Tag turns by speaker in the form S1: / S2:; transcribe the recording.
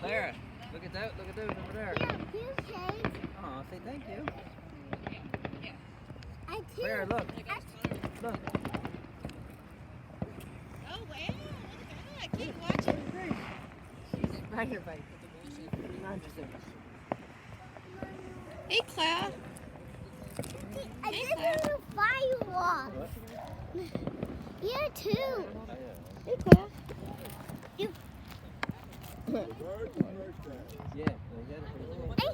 S1: Clara, look at that. Look at those over there.
S2: Yeah, you cake.
S1: Oh, say thank you.
S2: I too.
S1: Clara, look. Look.
S3: Oh, wow. Look at that. Keep watching.
S1: Right here, babe.
S3: Hey, Cloud.
S2: I did a firewalk. Here too.
S3: Hey, Cloud.
S1: Yeah, they got it.